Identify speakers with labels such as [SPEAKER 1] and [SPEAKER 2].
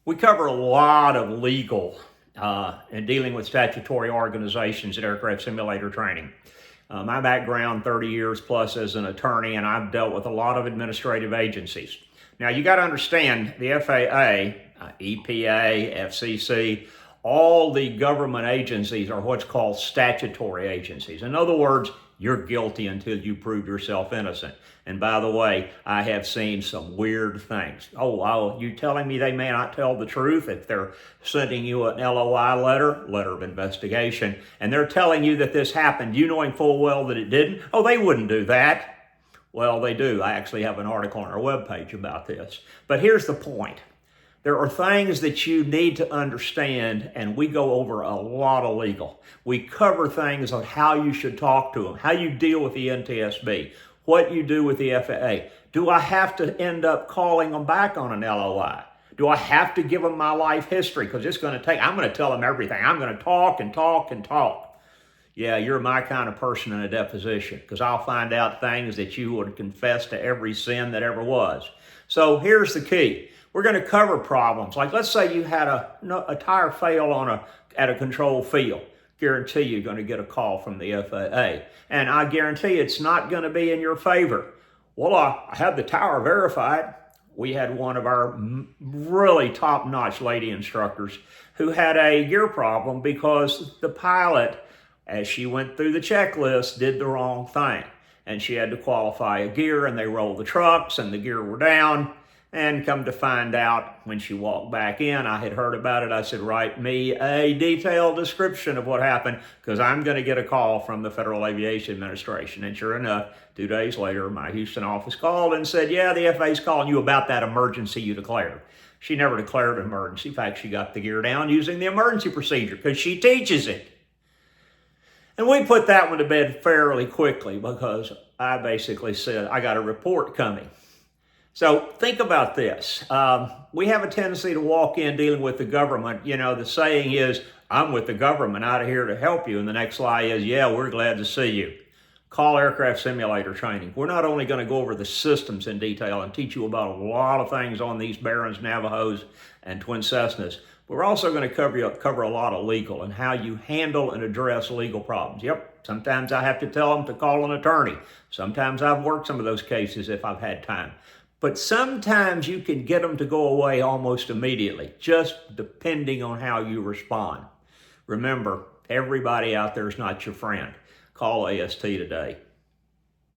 [SPEAKER 1] We cover a lot of legal and dealing with statutory organizations at aircraft simulator training. My background, 30 years plus as an attorney, and I've dealt with a lot of administrative agencies. Now, you got to understand the FAA, EPA, FCC, all the government agencies are what's called statutory agencies. In other words, you're guilty until you prove yourself innocent. And by the way, I have seen some weird things. Oh, you telling me they may not tell the truth if they're sending you an LOI letter of investigation, and they're telling you that this happened, you knowing full well that it didn't? Oh, they wouldn't do that. Well, they do. I actually have an article on our webpage about this. But here's the point. There are things that you need to understand, and we go over a lot of legal. We cover things on how you should talk to them, how you deal with the NTSB, what you do with the FAA. Do I have to end up calling them back on an LOI? Do I have to give them my life history? Because it's going to take, I'm going to tell them everything. I'm going to talk and talk and talk. Yeah, you're my kind of person in a deposition, because I'll find out things that you would confess to every sin that ever was. So here's the key. We're going to cover problems. Like, let's say you had a tire fail at a controlled field. Guarantee you're going to get a call from the FAA. And I guarantee it's not going to be in your favor. Well, I had the tower verified. We had one of our really top-notch lady instructors who had a gear problem because the pilot, as she went through the checklist, did the wrong thing. And she had to qualify a gear, and they rolled the trucks, and the gear were down. And come to find out, when she walked back in, I had heard about it. I said, write me a detailed description of what happened, because I'm going to get a call from the Federal Aviation Administration. And sure enough, 2 days later, my Houston office called and said, yeah, the FAA's calling you about that emergency you declared. She never declared an emergency. In fact, she got the gear down using the emergency procedure because she teaches it. And we put that one to bed fairly quickly, because I basically said, I got a report coming. So think about this. We have a tendency to walk in dealing with the government. You know, the saying is, I'm with the government, out of here to help you. And the next lie is, yeah, we're glad to see you. Call aircraft simulator training. We're not only going to go over the systems in detail and teach you about a lot of things on these Barons, Navajos, and Twin Cessnas, but we're also going to cover a lot of legal and how you handle and address legal problems. Yep, sometimes I have to tell them to call an attorney. Sometimes I've worked some of those cases if I've had time. But sometimes you can get them to go away almost immediately, just depending on how you respond. Remember, everybody out there is not your friend. Call AST today.